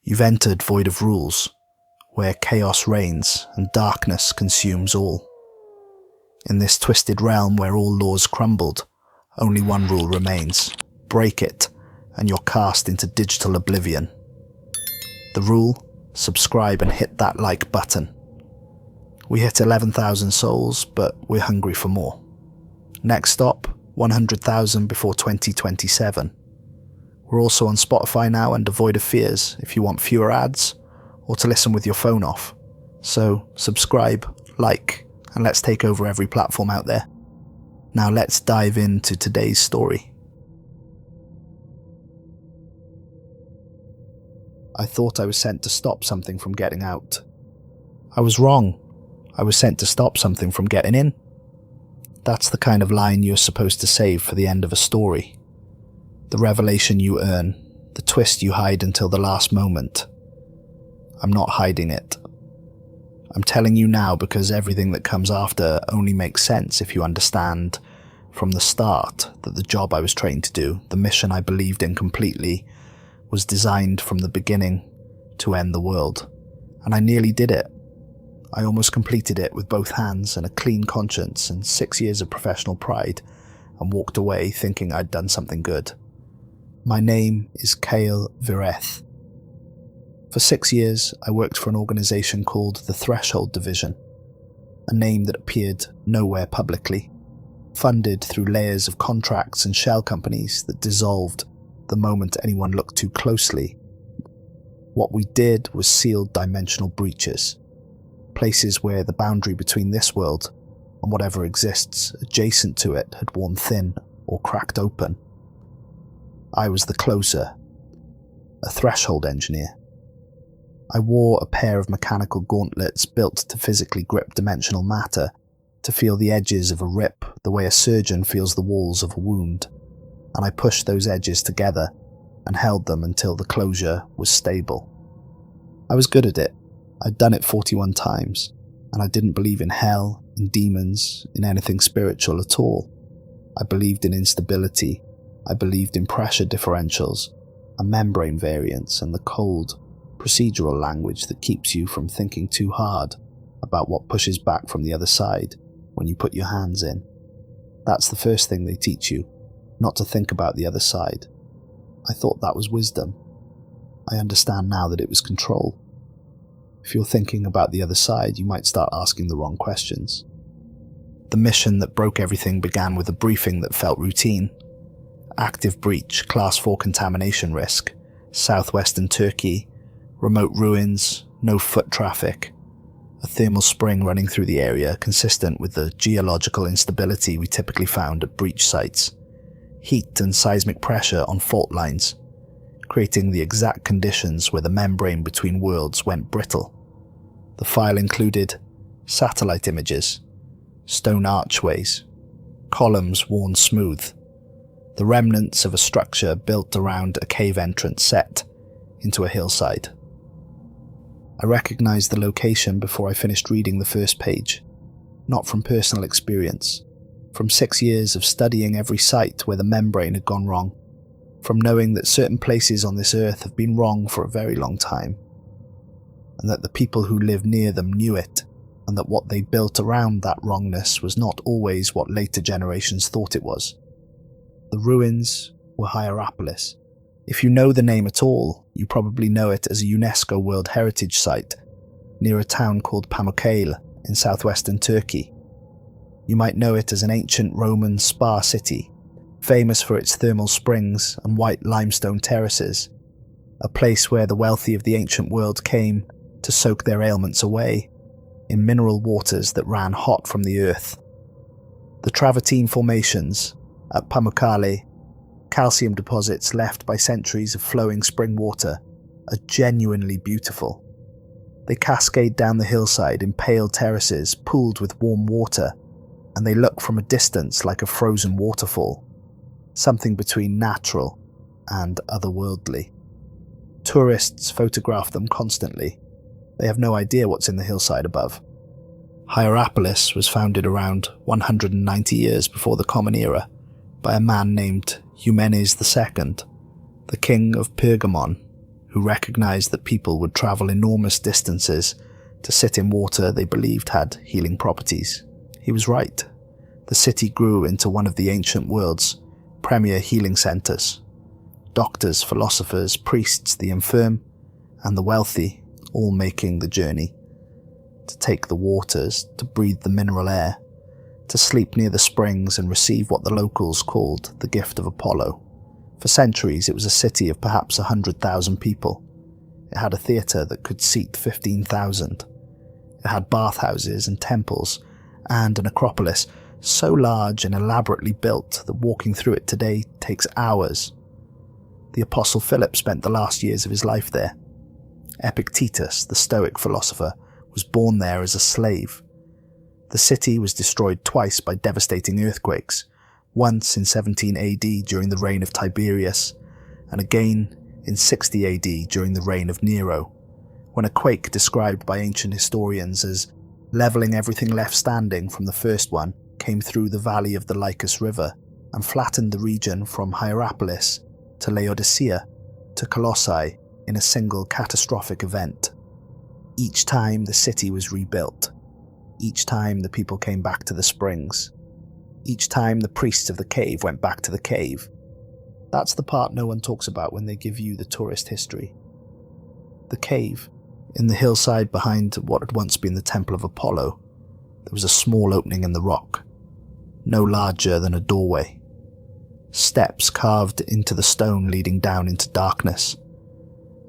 You've entered Void of Rules, where chaos reigns and darkness consumes all. In this twisted realm where all laws crumbled, only one rule remains. Break it, and you're cast into digital oblivion. The rule? Subscribe and hit that like button. We hit 11,000 souls, but we're hungry for more. Next stop, 100,000 before 2027. We're also on Spotify now and Devoid of Fears if you want fewer ads or to listen with your phone off. So subscribe, like, and let's take over every platform out there. Now let's dive into today's story. I thought I was sent to stop something from getting out. I was wrong. I was sent to stop something from getting in. That's the kind of line you're supposed to save for the end of a story. The revelation you earn, the twist you hide until the last moment. I'm not hiding it. I'm telling you now because everything that comes after only makes sense if you understand from the start that the job I was trained to do, the mission I believed in completely, was designed from the beginning to end the world. And I nearly did it. I almost completed it with both hands and a clean conscience and 6 years of professional pride, and walked away thinking I'd done something good. My name is Kale Vireth. For 6 years, I worked for an organisation called the Threshold Division, a name that appeared nowhere publicly, funded through layers of contracts and shell companies that dissolved the moment anyone looked too closely. What we did was sealed dimensional breaches, places where the boundary between this world and whatever exists adjacent to it had worn thin or cracked open. I was the closer, a threshold engineer. I wore a pair of mechanical gauntlets built to physically grip dimensional matter, to feel the edges of a rip the way a surgeon feels the walls of a wound, and I pushed those edges together and held them until the closure was stable. I was good at it. I'd done it 41 times, and I didn't believe in hell, in demons, in anything spiritual at all. I believed in instability. I believed in pressure differentials, and membrane variance, and the cold, procedural language that keeps you from thinking too hard about what pushes back from the other side when you put your hands in. That's the first thing they teach you, not to think about the other side. I thought that was wisdom. I understand now that it was control. If you're thinking about the other side, you might start asking the wrong questions. The mission that broke everything began with a briefing that felt routine. Active breach, Class 4 contamination risk, southwestern Turkey, remote ruins, no foot traffic, a thermal spring running through the area consistent with the geological instability we typically found at breach sites, heat and seismic pressure on fault lines, creating the exact conditions where the membrane between worlds went brittle. The file included satellite images, stone archways, columns worn smooth, the remnants of a structure built around a cave entrance set into a hillside. I recognized the location before I finished reading the first page, not from personal experience, from 6 years of studying every site where the membrane had gone wrong, from knowing that certain places on this earth have been wrong for a very long time, and that the people who live near them knew it, and that what they built around that wrongness was not always what later generations thought it was. The ruins were Hierapolis. If you know the name at all, you probably know it as a UNESCO World Heritage Site near a town called Pamukkale in southwestern Turkey. You might know it as an ancient Roman spa city, famous for its thermal springs and white limestone terraces, a place where the wealthy of the ancient world came to soak their ailments away in mineral waters that ran hot from the earth. The travertine formations at Pamukkale, calcium deposits left by centuries of flowing spring water, are genuinely beautiful. They cascade down the hillside in pale terraces pooled with warm water, and they look from a distance like a frozen waterfall, something between natural and otherworldly. Tourists photograph them constantly. They have no idea what's in the hillside above. Hierapolis was founded around 190 years before the Common Era by a man named Eumenes II, the king of Pergamon, who recognized that people would travel enormous distances to sit in water they believed had healing properties. He was right. The city grew into one of the ancient world's premier healing centers. Doctors, philosophers, priests, the infirm, and the wealthy all making the journey to take the waters, to breathe the mineral air, to sleep near the springs and receive what the locals called the gift of Apollo. For centuries, it was a city of perhaps 100,000 people. It had a theatre that could seat 15,000. It had bathhouses and temples, and an acropolis so large and elaborately built that walking through it today takes hours. The Apostle Philip spent the last years of his life there. Epictetus, the Stoic philosopher, was born there as a slave. The city was destroyed twice by devastating earthquakes, once in 17 AD during the reign of Tiberius, and again in 60 AD during the reign of Nero, when a quake described by ancient historians as levelling everything left standing from the first one came through the valley of the Lycus River and flattened the region from Hierapolis to Laodicea to Colossae in a single catastrophic event. Each time the city was rebuilt. Each time the people came back to the springs. Each time the priests of the cave went back to the cave. That's the part no one talks about when they give you the tourist history. The cave, in the hillside behind what had once been the Temple of Apollo, there was a small opening in the rock, no larger than a doorway. Steps carved into the stone leading down into darkness.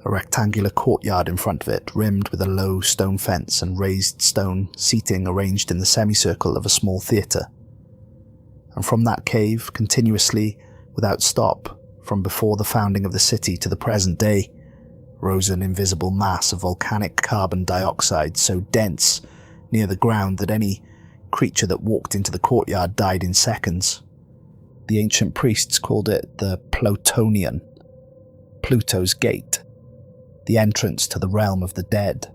A rectangular courtyard in front of it, rimmed with a low stone fence and raised stone seating arranged in the semicircle of a small theatre. And from that cave, continuously, without stop, from before the founding of the city to the present day, rose an invisible mass of volcanic carbon dioxide so dense near the ground that any creature that walked into the courtyard died in seconds. The ancient priests called it the Plutonian, Pluto's gate, the entrance to the realm of the dead.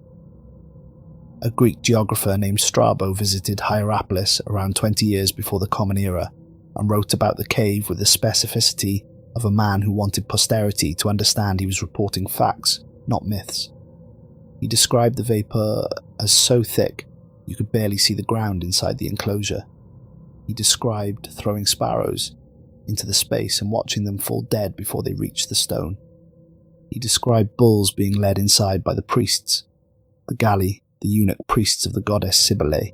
A Greek geographer named Strabo visited Hierapolis around 20 years before the Common Era and wrote about the cave with the specificity of a man who wanted posterity to understand he was reporting facts, not myths. He described the vapour as so thick you could barely see the ground inside the enclosure. He described throwing sparrows into the space and watching them fall dead before they reached the stone. He described bulls being led inside by the priests, the Galli, the eunuch priests of the goddess Cybele,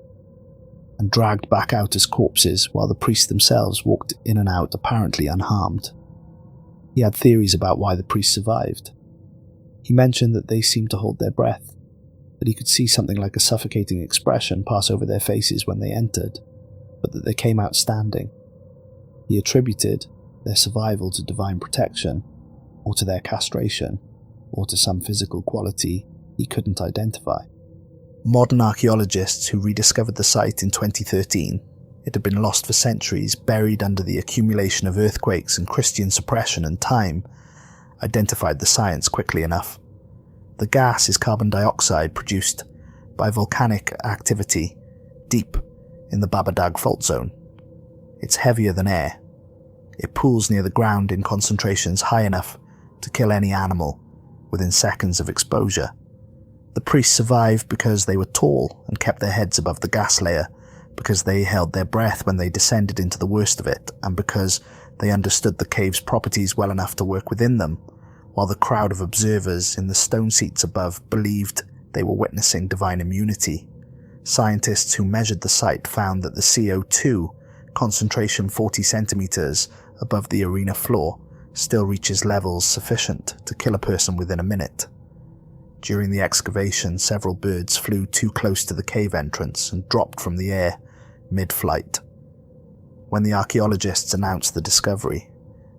and dragged back out as corpses while the priests themselves walked in and out apparently unharmed. He had theories about why the priests survived. He mentioned that they seemed to hold their breath, that he could see something like a suffocating expression pass over their faces when they entered, but that they came out standing. He attributed their survival to divine protection, or to their castration, or to some physical quality he couldn't identify. Modern archaeologists who rediscovered the site in 2013, it had been lost for centuries, buried under the accumulation of earthquakes and Christian suppression and time, identified the science quickly enough. The gas is carbon dioxide produced by volcanic activity deep in the Babadag fault zone. It's heavier than air. It pools near the ground in concentrations high enough to kill any animal within seconds of exposure. The priests survived because they were tall and kept their heads above the gas layer, because they held their breath when they descended into the worst of it, and because they understood the cave's properties well enough to work within them, while the crowd of observers in the stone seats above believed they were witnessing divine immunity. Scientists who measured the site found that the CO2 concentration 40 centimeters above the arena floor still reaches levels sufficient to kill a person within a minute. During the excavation, several birds flew too close to the cave entrance and dropped from the air mid-flight. When the archaeologists announced the discovery,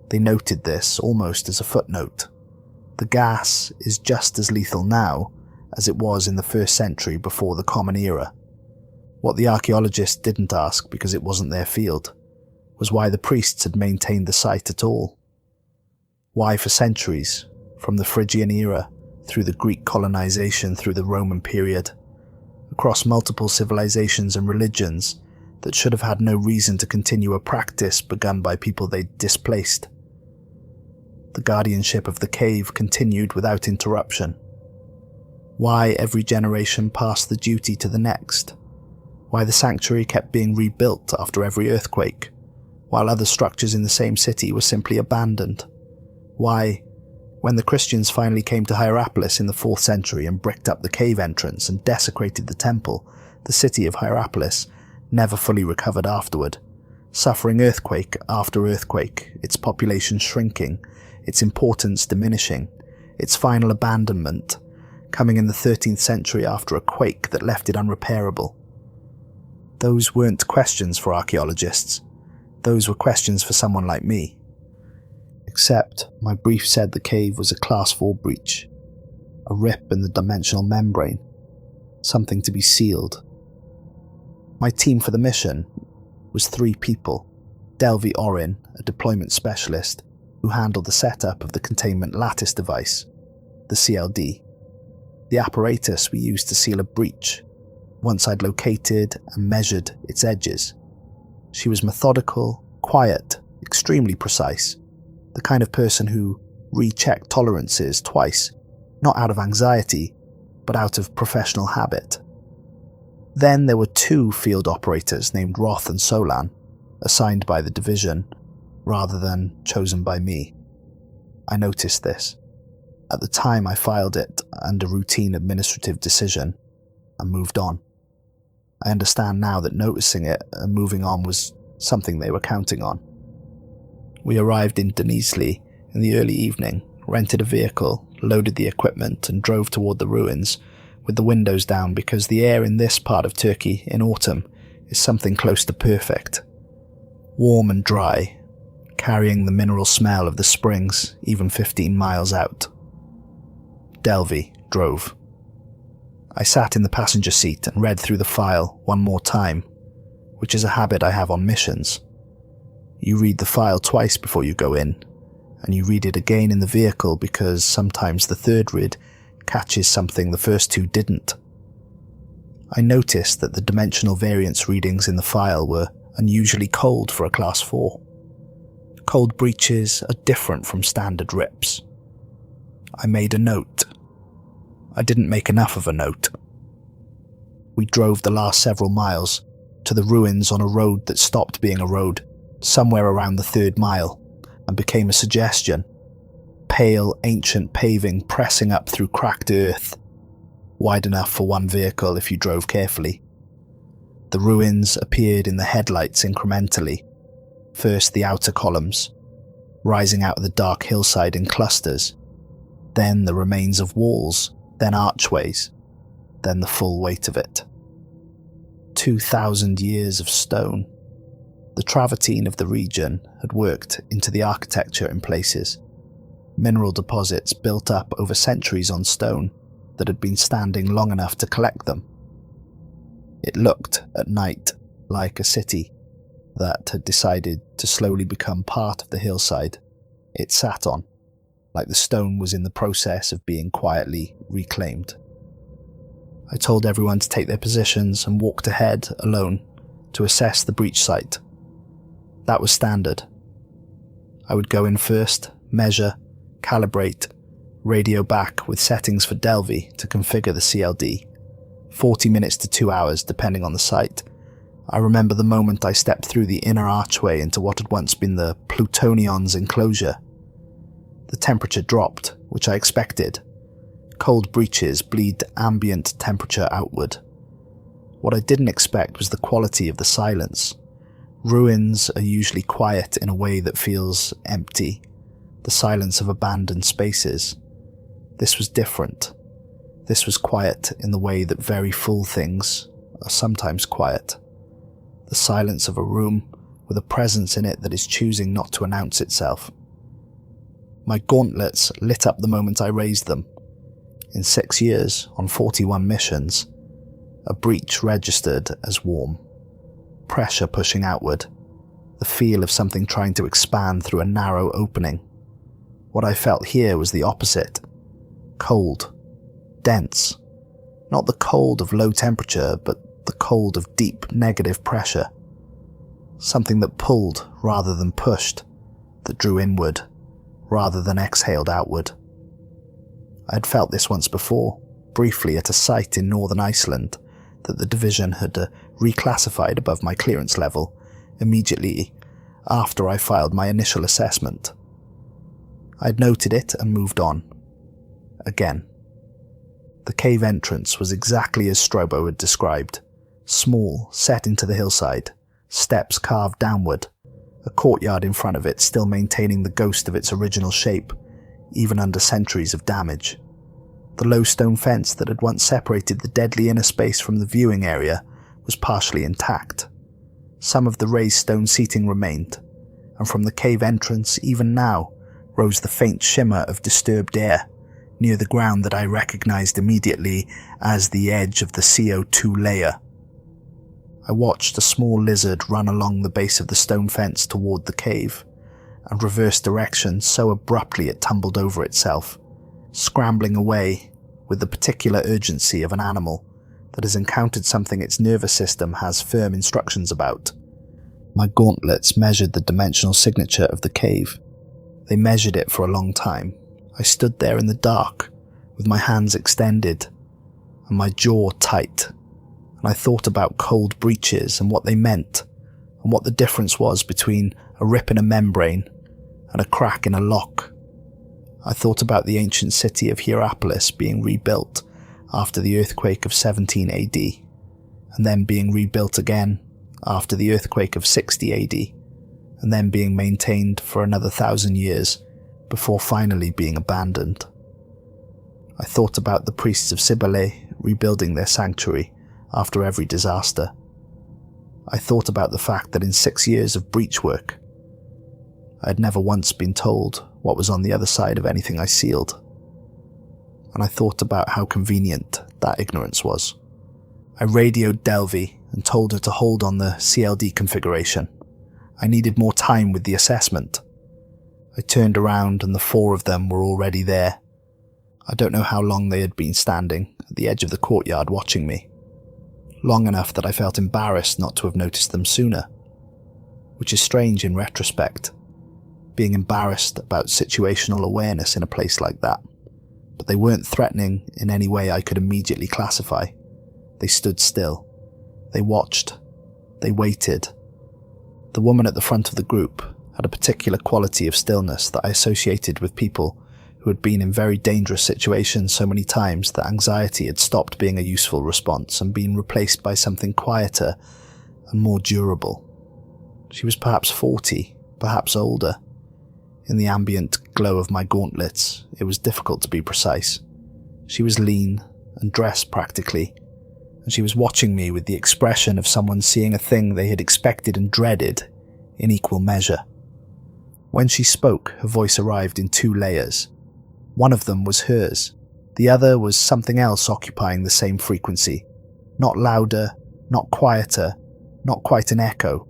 they noted this almost as a footnote. The gas is just as lethal now as it was in the 1st century before the Common Era. What the archaeologists didn't ask, because it wasn't their field, was why the priests had maintained the site at all. Why for centuries, from the Phrygian era, through the Greek colonization, through the Roman period, across multiple civilizations and religions that should have had no reason to continue a practice begun by people they'd displaced. the guardianship of the cave continued without interruption. Why every generation passed the duty to the next. Why the sanctuary kept being rebuilt after every earthquake, while other structures in the same city were simply abandoned. Why, when the Christians finally came to Hierapolis in the 4th century and bricked up the cave entrance and desecrated the temple, the city of Hierapolis never fully recovered afterward, suffering earthquake after earthquake, its population shrinking, its importance diminishing, its final abandonment coming in the 13th century after a quake that left it unrepairable. Those weren't questions for archaeologists. Those were questions for someone like me. Except my brief said the cave was a Class 4 breach, a rip in the dimensional membrane, something to be sealed. My team for the mission was 3 people: Delvey Orin, a deployment specialist, who handled the setup of the containment lattice device, the CLD, the apparatus we used to seal a breach, once I'd located and measured its edges. She was methodical, quiet, extremely precise, the kind of person who rechecked tolerances twice, not out of anxiety, but out of professional habit. Then there were 2 field operators named Roth and Solan, assigned by the division, rather than chosen by me. I noticed this. At the time I filed it under routine administrative decision and moved on. I understand now that noticing it and moving on was something they were counting on. We arrived in Denizli in the early evening, rented a vehicle, loaded the equipment and drove toward the ruins with the windows down because the air in this part of Turkey in autumn is something close to perfect. Warm and dry, carrying the mineral smell of the springs even 15 miles out. Delvey drove. I sat in the passenger seat and read through the file one more time, which is a habit I have on missions. You read the file twice before you go in, and you read it again in the vehicle because sometimes the third read catches something the first 2 didn't. I noticed that the dimensional variance readings in the file were unusually cold for a Class 4. Cold breaches are different from standard rips. I made a note. I didn't make enough of a note. We drove the last several miles to the ruins on a road that stopped being a road somewhere around the 3rd mile and became a suggestion. Pale, ancient paving pressing up through cracked earth, wide enough for one vehicle if you drove carefully. The ruins appeared in the headlights incrementally. First the outer columns, rising out of the dark hillside in clusters, then the remains of walls, then archways, then the full weight of it. 2,000 years of stone. The travertine of the region had worked into the architecture in places. Mineral deposits built up over centuries on stone that had been standing long enough to collect them. It looked, at night, like a city that had decided to slowly become part of the hillside it sat on, like the stone was in the process of being quietly reclaimed. I told everyone to take their positions and walked ahead, alone, to assess the breach site. That was standard. I would go in first, measure, calibrate, radio back with settings for Delvey to configure the CLD. 40 minutes to 2 hours depending on the site. I remember the moment I stepped through the inner archway into what had once been the Plutonion's enclosure. The temperature dropped, which I expected. Cold breaches bleed ambient temperature outward. What I didn't expect was the quality of the silence. Ruins are usually quiet in a way that feels empty, the silence of abandoned spaces. This was different. This was quiet in the way that very full things are sometimes quiet. The silence of a room with a presence in it that is choosing not to announce itself. My gauntlets lit up the moment I raised them. In 6 years, on 41 missions, a breach registered as warm. Pressure pushing outward. The feel of something trying to expand through a narrow opening. What I felt here was the opposite. Cold. Dense. Not the cold of low temperature, but the cold of deep negative pressure. Something that pulled rather than pushed, that drew inward, rather than exhaled outward. I had felt this once before, briefly at a site in northern Iceland that the division had reclassified above my clearance level immediately after I filed my initial assessment. I had noted it and moved on. Again. The cave entrance was exactly as Strobo had described. Small, set into the hillside, steps carved downward, a courtyard in front of it still maintaining the ghost of its original shape, even under centuries of damage. The low stone fence that had once separated the deadly inner space from the viewing area was partially intact. Some of the raised stone seating remained, and from the cave entrance, even now, rose the faint shimmer of disturbed air near the ground that I recognized immediately as the edge of the CO2 layer. I watched a small lizard run along the base of the stone fence toward the cave, and reverse direction so abruptly it tumbled over itself, scrambling away with the particular urgency of an animal that has encountered something its nervous system has firm instructions about. My gauntlets measured the dimensional signature of the cave. They measured it for a long time. I stood there in the dark, with my hands extended, and my jaw tight, and I thought about cold breaches and what they meant, and what the difference was between a rip in a membrane and a crack in a lock. I thought about the ancient city of Hierapolis being rebuilt after the earthquake of 17 AD, and then being rebuilt again after the earthquake of 60 AD, and then being maintained for another 1,000 years before finally being abandoned. I thought about the priests of Cybele rebuilding their sanctuary after every disaster. I thought about the fact that in 6 years of breach work, I had never once been told what was on the other side of anything I sealed. And I thought about how convenient that ignorance was. I radioed Delvey and told her to hold on the CLD configuration. I needed more time with the assessment. I turned around and the 4 of them were already there. I don't know how long they had been standing at the edge of the courtyard watching me. Long enough that I felt embarrassed not to have noticed them sooner. Which is strange in retrospect, being embarrassed about situational awareness in a place like that. But they weren't threatening in any way I could immediately classify. They stood still. They watched. They waited. The woman at the front of the group had a particular quality of stillness that I associated with people who had been in very dangerous situations so many times that anxiety had stopped being a useful response and been replaced by something quieter and more durable. She was perhaps 40, perhaps older. In the ambient glow of my gauntlets, it was difficult to be precise. She was lean and dressed practically, and she was watching me with the expression of someone seeing a thing they had expected and dreaded in equal measure. When she spoke, her voice arrived in 2 layers. One of them was hers. The other was something else occupying the same frequency. Not louder, not quieter, not quite an echo.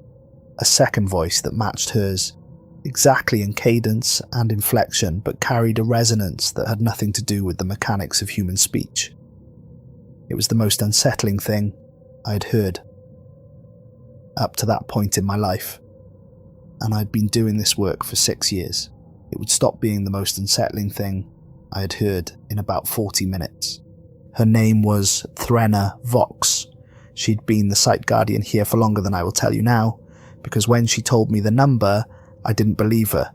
A second voice that matched hers, exactly in cadence and inflection, but carried a resonance that had nothing to do with the mechanics of human speech. It was the most unsettling thing I had heard up to that point in my life, and I'd been doing this work for 6 years. It would stop being the most unsettling thing I had heard in about 40 minutes. Her name was Threnna Vox. She'd been the site guardian here for longer than I will tell you now, because when she told me the number, I didn't believe her,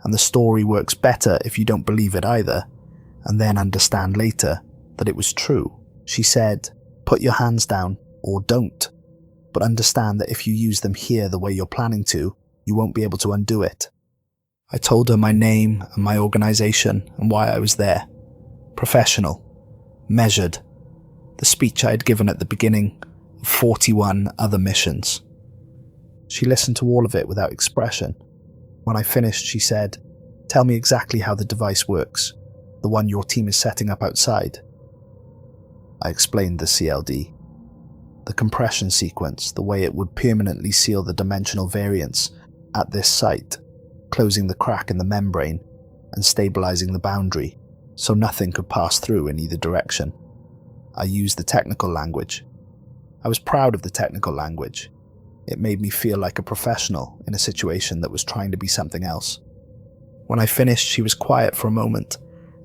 and the story works better if you don't believe it either, and then understand later that it was true. She said, "Put your hands down, or don't, but understand that if you use them here the way you're planning to, you won't be able to undo it." I told her my name and my organization and why I was there. Professional. Measured. The speech I had given at the beginning of 41 other missions. She listened to all of it without expression. When I finished, she said, "Tell me exactly how the device works, the one your team is setting up outside." I explained the CLD. The compression sequence, the way it would permanently seal the dimensional variance at this site, closing the crack in the membrane and stabilizing the boundary so nothing could pass through in either direction. I used the technical language. I was proud of the technical language. It made me feel like a professional in a situation that was trying to be something else. When I finished, she was quiet for a moment,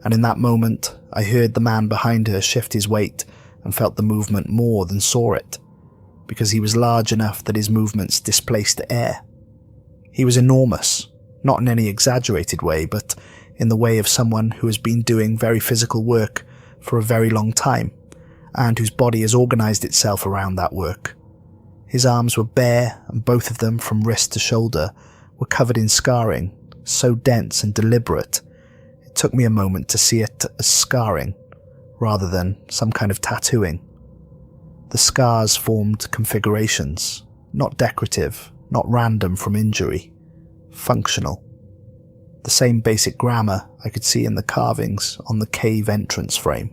and in that moment, I heard the man behind her shift his weight and felt the movement more than saw it, because he was large enough that his movements displaced air. He was enormous, not in any exaggerated way, but in the way of someone who has been doing very physical work for a very long time, and whose body has organized itself around that work. His arms were bare, and both of them, from wrist to shoulder, were covered in scarring, so dense and deliberate, it took me a moment to see it as scarring, rather than some kind of tattooing. The scars formed configurations, not decorative, not random from injury, functional. The same basic grammar I could see in the carvings on the cave entrance frame.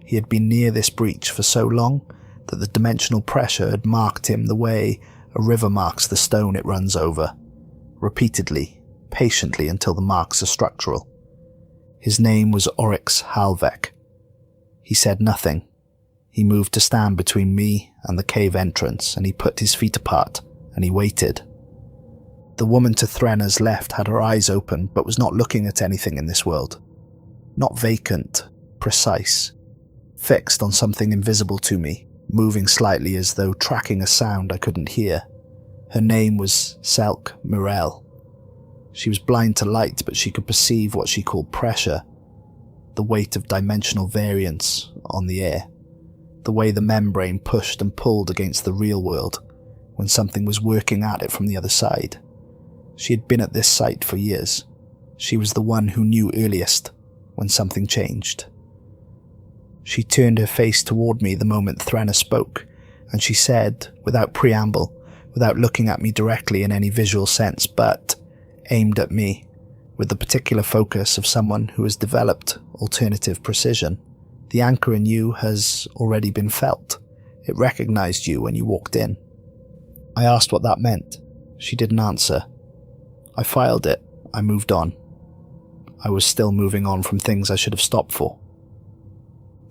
He had been near this breach for so long that the dimensional pressure had marked him the way a river marks the stone it runs over, repeatedly, patiently until the marks are structural. His name was Oryx Halvek. He said nothing. He moved to stand between me and the cave entrance, and he put his feet apart, and he waited. The woman to Threnna's left had her eyes open, but was not looking at anything in this world. Not vacant, precise, fixed on something invisible to me, moving slightly as though tracking a sound I couldn't hear. Her name was Selk Mirel. She was blind to light, but she could perceive what she called pressure, the weight of dimensional variance on the air, the way the membrane pushed and pulled against the real world when something was working at it from the other side. She had been at this site for years. She was the one who knew earliest when something changed. She turned her face toward me the moment Threnna spoke, and she said, without preamble, without looking at me directly in any visual sense, but aimed at me, with the particular focus of someone who has developed alternative precision. The anchor in you has already been felt. It recognized you when you walked in. I asked what that meant. She didn't answer. I filed it. I moved on. I was still moving on from things I should have stopped for.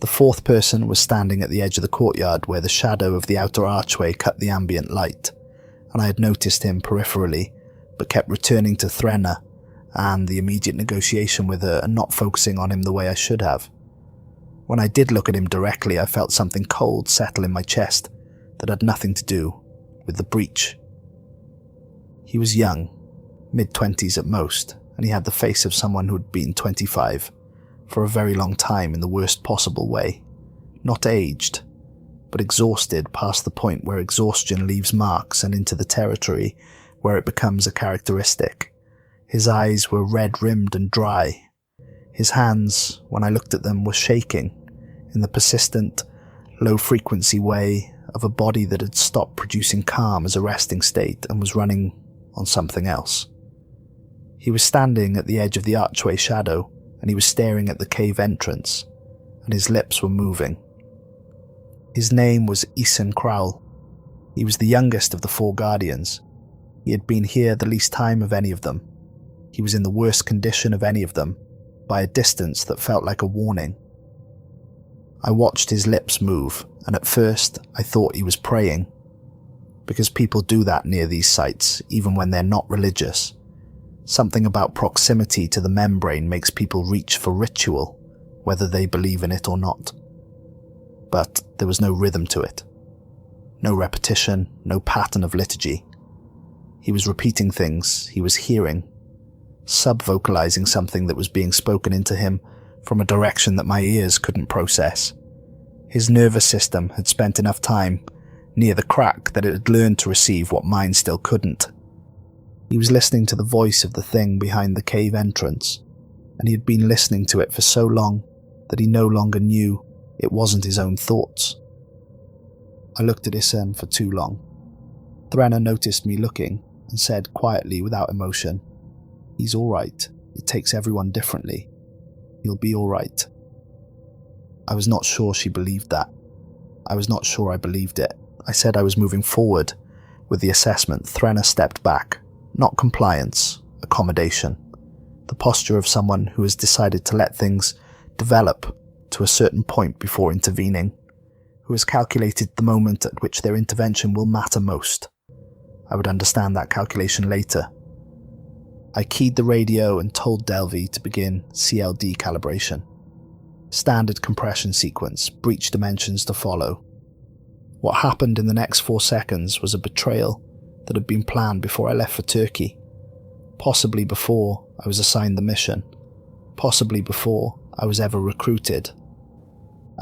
The fourth person was standing at the edge of the courtyard where the shadow of the outer archway cut the ambient light, and I had noticed him peripherally, but kept returning to Threnna and the immediate negotiation with her and not focusing on him the way I should have. When I did look at him directly, I felt something cold settle in my chest that had nothing to do with the breach. He was young, mid-20s at most, and he had the face of someone who had been 25 for a very long time in the worst possible way. Not aged, but exhausted past the point where exhaustion leaves marks and into the territory where it becomes a characteristic. His eyes were red-rimmed and dry. His hands, when I looked at them, were shaking in the persistent, low-frequency way of a body that had stopped producing calm as a resting state and was running on something else. He was standing at the edge of the archway shadow, and he was staring at the cave entrance, and his lips were moving. His name was Isen Crowell. He was the youngest of the four guardians. He had been here the least time of any of them. He was in the worst condition of any of them, by a distance that felt like a warning. I watched his lips move, and at first I thought he was praying, because people do that near these sites, even when they're not religious. Something about proximity to the membrane makes people reach for ritual, whether they believe in it or not. But there was no rhythm to it. No repetition, no pattern of liturgy. He was repeating things he was hearing, sub-vocalizing something that was being spoken into him from a direction that my ears couldn't process. His nervous system had spent enough time near the crack that it had learned to receive what mine still couldn't. He was listening to the voice of the thing behind the cave entrance, and he had been listening to it for so long that he no longer knew it wasn't his own thoughts. I looked at Isen for too long. Threnna noticed me looking and said quietly without emotion, "He's all right. It takes everyone differently. He'll be all right." I was not sure she believed that. I was not sure I believed it. I said I was moving forward with the assessment. Threnna stepped back. Not compliance, accommodation. The posture of someone who has decided to let things develop to a certain point before intervening, who has calculated the moment at which their intervention will matter most. I would understand that calculation later. I keyed the radio and told Delvey to begin CLD calibration. Standard compression sequence, breach dimensions to follow. What happened in the next 4 seconds was a betrayal that had been planned before I left for Turkey. Possibly before I was assigned the mission. Possibly before I was ever recruited.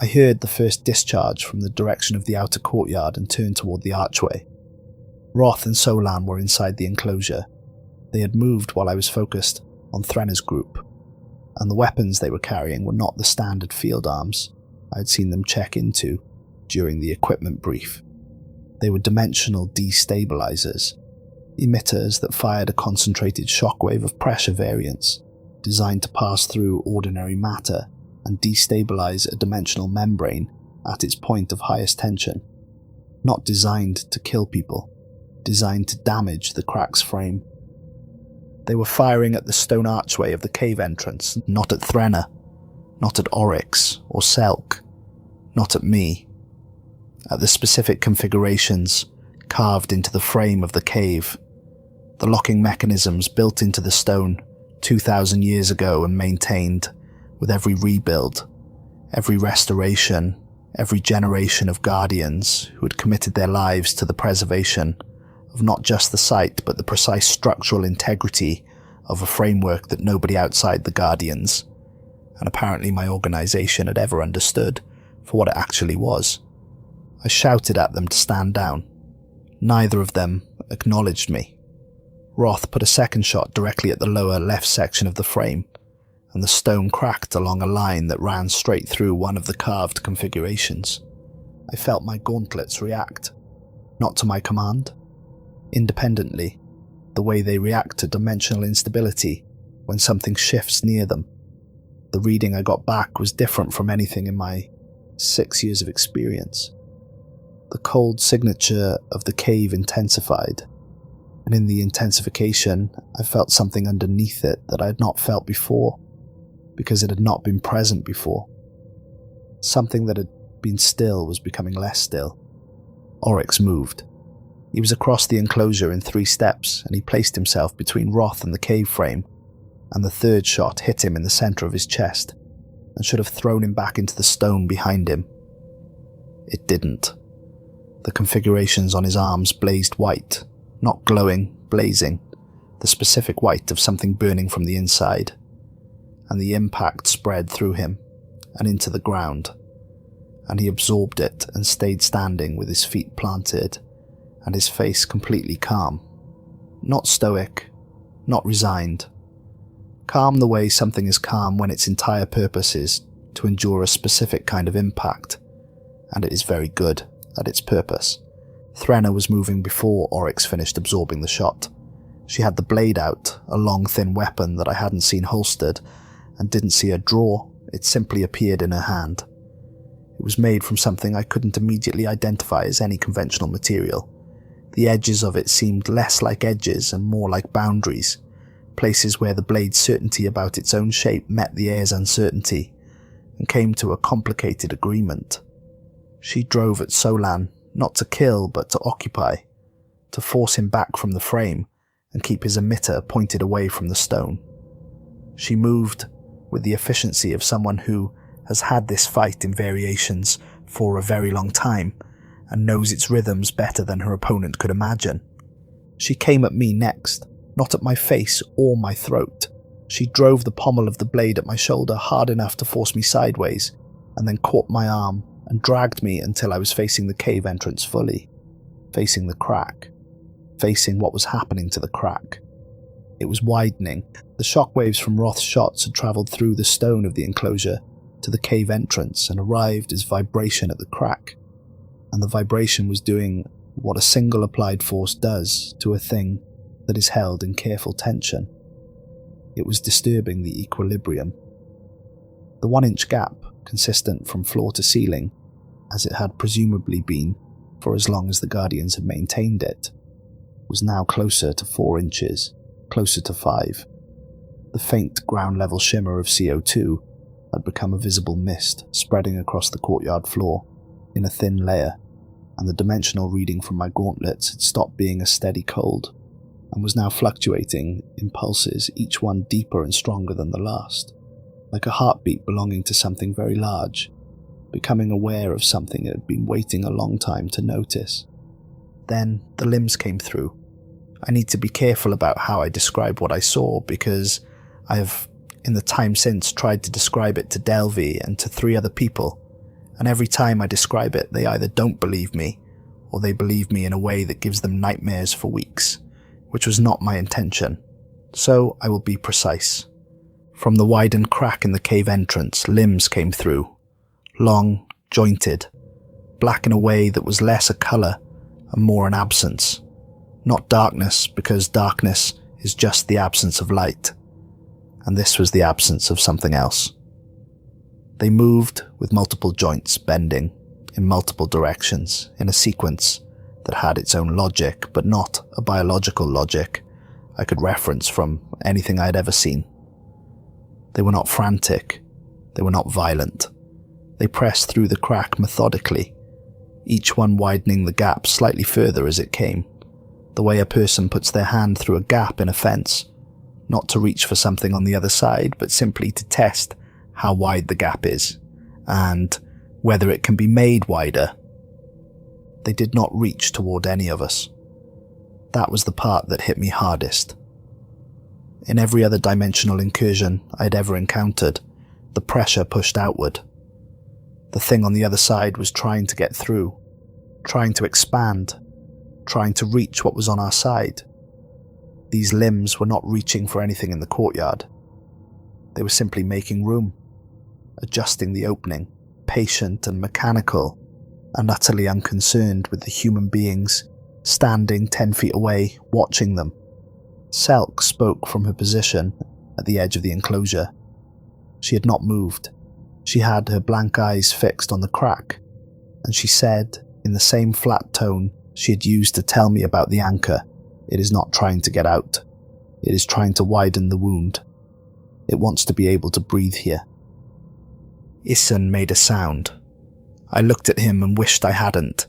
I heard the first discharge from the direction of the outer courtyard and turned toward the archway. Roth and Solan were inside the enclosure. They had moved while I was focused on Threnna's group, and the weapons they were carrying were not the standard field arms I had seen them check into during the equipment brief. They were dimensional destabilizers, emitters that fired a concentrated shockwave of pressure variance designed to pass through ordinary matter and destabilize a dimensional membrane at its point of highest tension. Not designed to kill people, designed to damage the crack's frame. They were firing at the stone archway of the cave entrance, not at Threnna, not at Oryx or Selk, not at me. At the specific configurations carved into the frame of the cave, the locking mechanisms built into the stone 2,000 years ago and maintained with every rebuild, every restoration, every generation of guardians who had committed their lives to the preservation of not just the site but the precise structural integrity of a framework that nobody outside the Guardians, and apparently my organisation, had ever understood for what it actually was. I shouted at them to stand down. Neither of them acknowledged me. Roth put a second shot directly at the lower left section of the frame, and the stone cracked along a line that ran straight through one of the carved configurations. I felt my gauntlets react, not to my command, independently, the way they react to dimensional instability when something shifts near them. The reading I got back was different from anything in my 6 years of experience. The cold signature of the cave intensified, and in the intensification I felt something underneath it that I had not felt before, because it had not been present before. Something that had been still was becoming less still. Oryx moved. He was across the enclosure in 3 steps, and he placed himself between Roth and the cave frame, and the third shot hit him in the centre of his chest, and should have thrown him back into the stone behind him. It didn't. The configurations on his arms blazed white, not glowing, blazing, the specific white of something burning from the inside, and the impact spread through him, and into the ground, and he absorbed it and stayed standing with his feet planted, and his face completely calm. Not stoic, not resigned. Calm the way something is calm when its entire purpose is to endure a specific kind of impact, and it is very good at its purpose. Threnna was moving before Oryx finished absorbing the shot. She had the blade out, a long thin weapon that I hadn't seen holstered, and didn't see her draw. It simply appeared in her hand. It was made from something I couldn't immediately identify as any conventional material. The edges of it seemed less like edges and more like boundaries, places where the blade's certainty about its own shape met the air's uncertainty, and came to a complicated agreement. She drove at Solan, not to kill but to occupy, to force him back from the frame and keep his emitter pointed away from the stone. She moved with the efficiency of someone who has had this fight in variations for a very long time and knows its rhythms better than her opponent could imagine. She came at me next, not at my face or my throat. She drove the pommel of the blade at my shoulder hard enough to force me sideways, and then caught my arm and dragged me until I was facing the cave entrance fully, facing the crack, facing what was happening to the crack. It was widening. The shockwaves from Roth's shots had travelled through the stone of the enclosure to the cave entrance and arrived as vibration at the crack, and the vibration was doing what a single applied force does to a thing that is held in careful tension. It was disturbing the equilibrium. The 1-inch gap, consistent from floor to ceiling, as it had presumably been for as long as the Guardians had maintained it, was now closer to 4 inches, closer to 5. The faint ground-level shimmer of CO2 had become a visible mist spreading across the courtyard floor in a thin layer, and the dimensional reading from my gauntlets had stopped being a steady cold and was now fluctuating in pulses, each one deeper and stronger than the last, like a heartbeat belonging to something very large, becoming aware of something it had been waiting a long time to notice. Then the limbs came through. I need to be careful about how I describe what I saw, because I have, in the time since, tried to describe it to Delvey and to 3 other people, and every time I describe it, they either don't believe me, or they believe me in a way that gives them nightmares for weeks, which was not my intention. So I will be precise. From the widened crack in the cave entrance, limbs came through, long, jointed, black in a way that was less a colour and more an absence. Not darkness, because darkness is just the absence of light, and this was the absence of something else. They moved with multiple joints bending in multiple directions in a sequence that had its own logic, but not a biological logic I could reference from anything I had ever seen. They were not frantic. They were not violent. They pressed through the crack methodically, each one widening the gap slightly further as it came, the way a person puts their hand through a gap in a fence, not to reach for something on the other side, but simply to test how wide the gap is, and whether it can be made wider. They did not reach toward any of us. That was the part that hit me hardest. In every other dimensional incursion I had ever encountered, the pressure pushed outward. The thing on the other side was trying to get through, trying to expand, trying to reach what was on our side. These limbs were not reaching for anything in the courtyard. They were simply making room, adjusting the opening, patient and mechanical, and utterly unconcerned with the human beings standing 10 feet away, watching them. Selk spoke from her position at the edge of the enclosure. She had not moved. She had her blank eyes fixed on the crack, and she said, in the same flat tone she had used to tell me about the anchor, "It is not trying to get out. It is trying to widen the wound. It wants to be able to breathe here." Issen made a sound. I looked at him and wished I hadn't.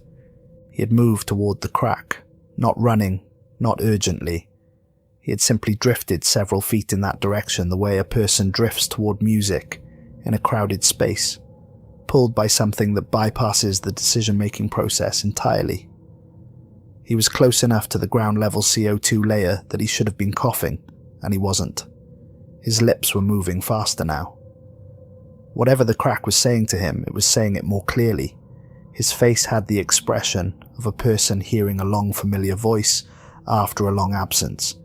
He had moved toward the crack, not running, not urgently. He had simply drifted several feet in that direction the way a person drifts toward music in a crowded space, pulled by something that bypasses the decision-making process entirely. He was close enough to the ground-level CO2 layer that he should have been coughing, and he wasn't. His lips were moving faster now. Whatever the crack was saying to him, it was saying it more clearly. His face had the expression of a person hearing a long familiar voice after a long absence,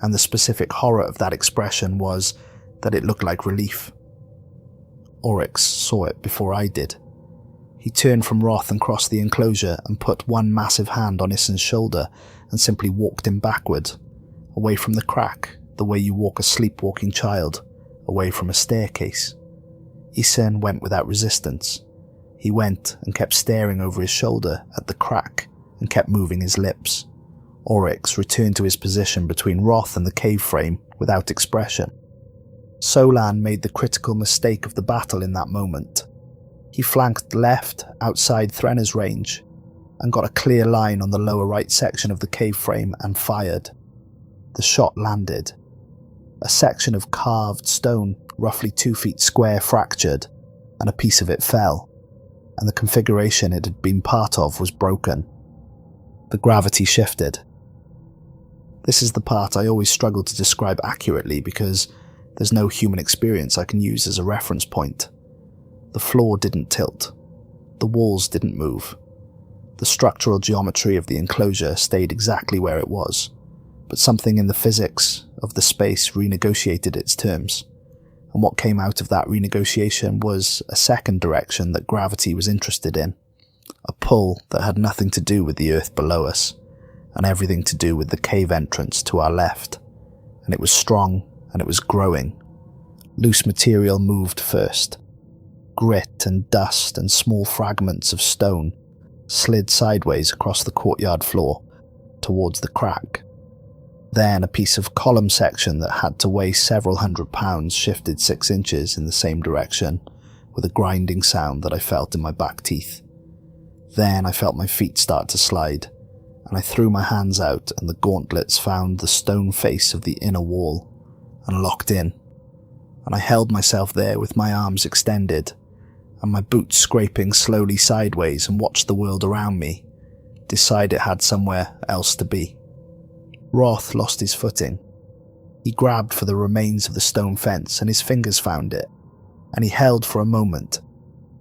and the specific horror of that expression was that it looked like relief. Oryx saw it before I did. He turned from Roth and crossed the enclosure and put one massive hand on Issen's shoulder and simply walked him backward, away from the crack, the way you walk a sleepwalking child, away from a staircase. Issen went without resistance. He went and kept staring over his shoulder at the crack and kept moving his lips. Oryx returned to his position between Roth and the cave frame without expression. Solan made the critical mistake of the battle in that moment. He flanked left outside Threnna's range and got a clear line on the lower right section of the cave frame and fired. The shot landed. A section of carved stone, roughly 2 feet square, fractured, and a piece of it fell, and the configuration it had been part of was broken. The gravity shifted. This is the part I always struggle to describe accurately because there's no human experience I can use as a reference point. The floor didn't tilt. The walls didn't move. The structural geometry of the enclosure stayed exactly where it was, but something in the physics of the space renegotiated its terms, and what came out of that renegotiation was a second direction that gravity was interested in, a pull that had nothing to do with the earth below us, and everything to do with the cave entrance to our left, and it was strong and it was growing. Loose material moved first. Grit and dust and small fragments of stone slid sideways across the courtyard floor towards the crack. Then a piece of column section that had to weigh several £100 shifted 6 inches in the same direction with a grinding sound that I felt in my back teeth. Then I felt my feet start to slide, and I threw my hands out and the gauntlets found the stone face of the inner wall and locked in, and I held myself there with my arms extended and my boots scraping slowly sideways and watched the world around me, decide it had somewhere else to be. Roth lost his footing. He grabbed for the remains of the stone fence and his fingers found it, and he held for a moment,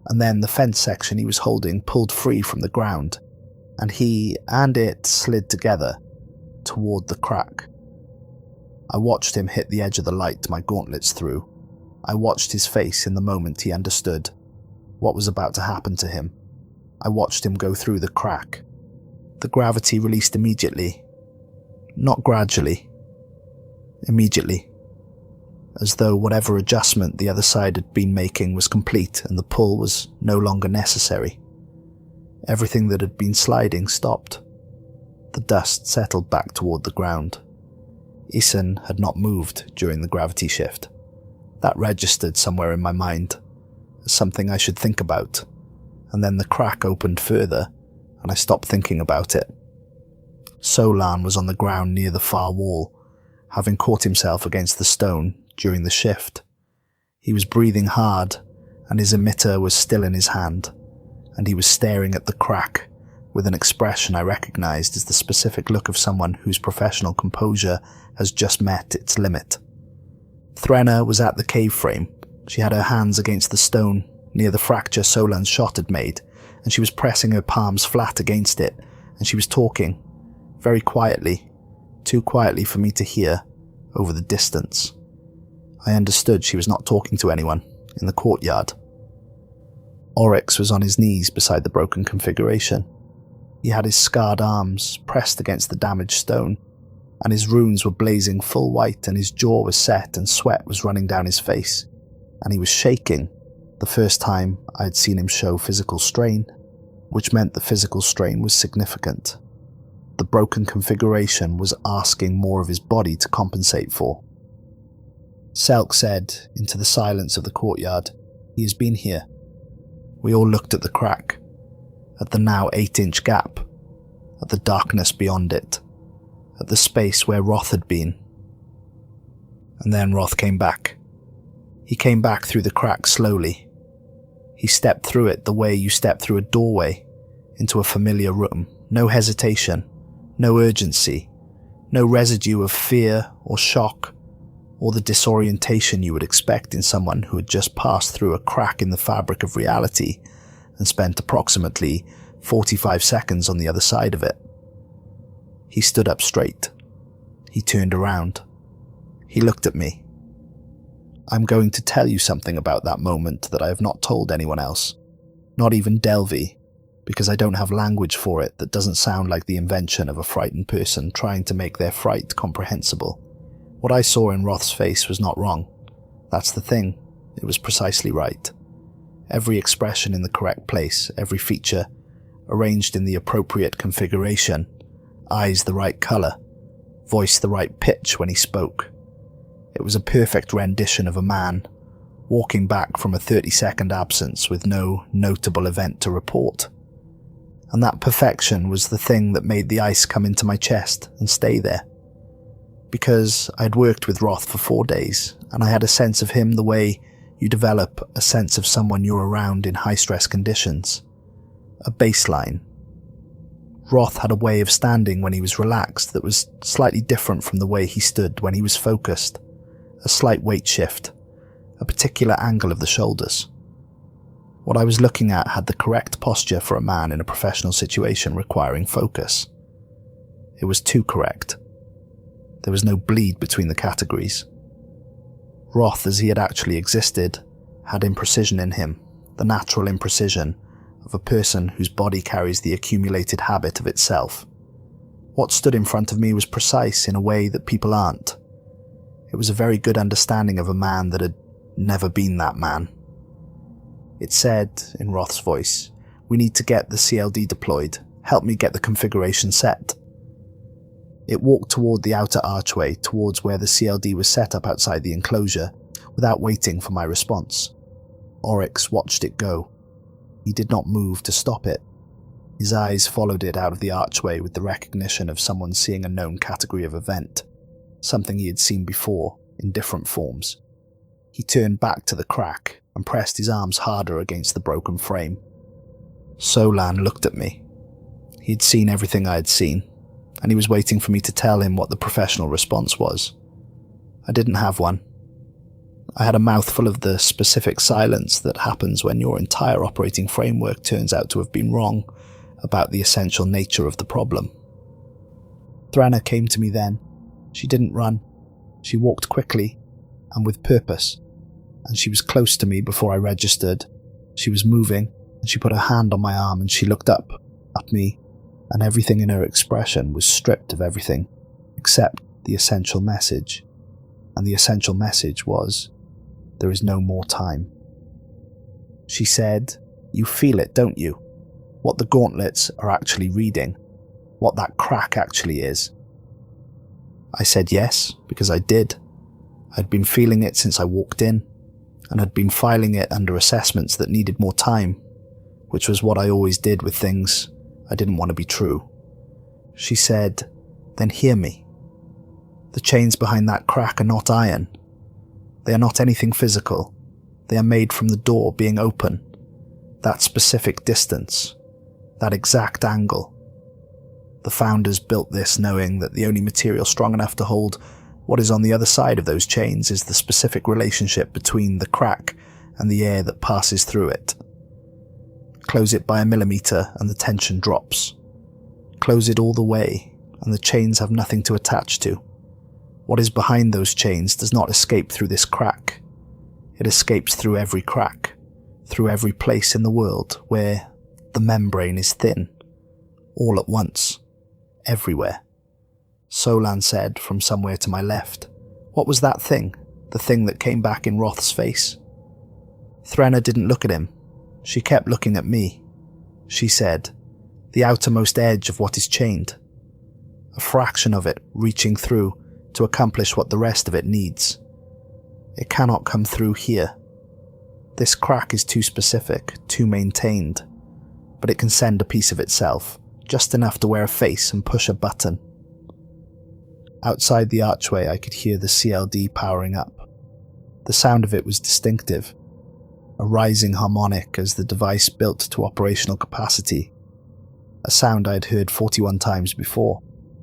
and then the fence section he was holding pulled free from the ground, and he and it slid together toward the crack. I watched him hit the edge of the light my gauntlets through. I watched his face in the moment he understood what was about to happen to him. I watched him go through the crack. The gravity released immediately. Not gradually. Immediately. As though whatever adjustment the other side had been making was complete and the pull was no longer necessary. Everything that had been sliding stopped. The dust settled back toward the ground. Isan had not moved during the gravity shift. That registered somewhere in my mind as something I should think about, and then the crack opened further and I stopped thinking about it. Solan was on the ground near the far wall, having caught himself against the stone during the shift. He was breathing hard and his emitter was still in his hand, and he was staring at the crack with an expression I recognized as the specific look of someone whose professional composure has just met its limit. Threnna was at the cave frame. She had her hands against the stone near the fracture Solan's shot had made, and she was pressing her palms flat against it, and she was talking, very quietly, too quietly for me to hear, over the distance. I understood she was not talking to anyone in the courtyard. Oryx was on his knees beside the broken configuration. He had his scarred arms pressed against the damaged stone, and his runes were blazing full white, and his jaw was set and sweat was running down his face, and he was shaking, the first time I had seen him show physical strain, which meant the physical strain was significant. The broken configuration was asking more of his body to compensate for. Selk said, into the silence of the courtyard, "He has been here." We all looked at the crack, at the now 8-inch gap, at the darkness beyond it, at the space where Roth had been. And then Roth came back. He came back through the crack slowly. He stepped through it the way you step through a doorway, into a familiar room. No hesitation, no urgency, no residue of fear or shock, or the disorientation you would expect in someone who had just passed through a crack in the fabric of reality and spent approximately 45 seconds on the other side of it. He stood up straight. He turned around. He looked at me. I'm going to tell you something about that moment that I have not told anyone else, not even Delvey, because I don't have language for it that doesn't sound like the invention of a frightened person trying to make their fright comprehensible. What I saw in Roth's face was not wrong. That's the thing. It was precisely right. Every expression in the correct place, every feature arranged in the appropriate configuration, eyes the right color, voice the right pitch when he spoke. It was a perfect rendition of a man, walking back from a 30-second absence with no notable event to report. And that perfection was the thing that made the ice come into my chest and stay there. Because I'd worked with Roth for 4 days, and I had a sense of him the way you develop a sense of someone you're around in high-stress conditions. A baseline. Roth had a way of standing when he was relaxed that was slightly different from the way he stood when he was focused. A slight weight shift, a particular angle of the shoulders. What I was looking at had the correct posture for a man in a professional situation requiring focus. It was too correct. There was no bleed between the categories. Roth, as he had actually existed, had imprecision in him, the natural imprecision of a person whose body carries the accumulated habit of itself. What stood in front of me was precise in a way that people aren't. It was a very good understanding of a man that had never been that man. It said, in Roth's voice, "We need to get the CLD deployed. Help me get the configuration set." It walked toward the outer archway, towards where the CLD was set up outside the enclosure, without waiting for my response. Oryx watched it go. He did not move to stop it. His eyes followed it out of the archway with the recognition of someone seeing a known category of event, something he had seen before, in different forms. He turned back to the crack and pressed his arms harder against the broken frame. Solan looked at me. He had seen everything I had seen, and he was waiting for me to tell him what the professional response was. I didn't have one. I had a mouthful of the specific silence that happens when your entire operating framework turns out to have been wrong about the essential nature of the problem. Thranna came to me then. She didn't run. She walked quickly and with purpose, and she was close to me before I registered. She was moving, and she put her hand on my arm and she looked up at me, and everything in her expression was stripped of everything except the essential message. And the essential message was, there is no more time. She said, "You feel it, don't you? What the gauntlets are actually reading, what that crack actually is." I said yes, because I did. I'd been feeling it since I walked in, and had been filing it under assessments that needed more time, which was what I always did with things I didn't want to be true. She said, "Then hear me. The chains behind that crack are not iron. They are not anything physical. They are made from the door being open, that specific distance, that exact angle. The founders built this knowing that the only material strong enough to hold what is on the other side of those chains is the specific relationship between the crack and the air that passes through it. Close it by a millimeter and the tension drops. Close it all the way and the chains have nothing to attach to. What is behind those chains does not escape through this crack. It escapes through every crack, through every place in the world where the membrane is thin, all at once, everywhere." Solan said from somewhere to my left, "What was that thing? The thing that came back in Roth's face?" Thranna didn't look at him. She kept looking at me. She said, "The outermost edge of what is chained. A fraction of it reaching through to accomplish what the rest of it needs. It cannot come through here. This crack is too specific, too maintained, but it can send a piece of itself, just enough to wear a face and push a button." Outside the archway I could hear the CLD powering up. The sound of it was distinctive, a rising harmonic as the device built to operational capacity, a sound I'd heard 41 times before,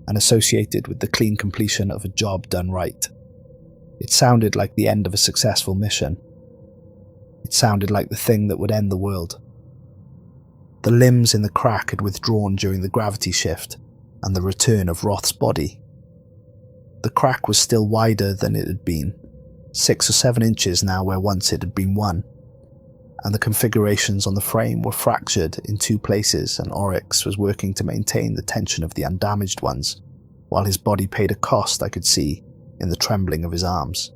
and associated with the clean completion of a job done right. It sounded like the end of a successful mission. It sounded like the thing that would end the world. The limbs in the crack had withdrawn during the gravity shift and the return of Roth's body. The crack was still wider than it had been, 6 or 7 inches now where once it had been 1, and the configurations on the frame were fractured in 2 places, and Oryx was working to maintain the tension of the undamaged ones, while his body paid a cost I could see in the trembling of his arms.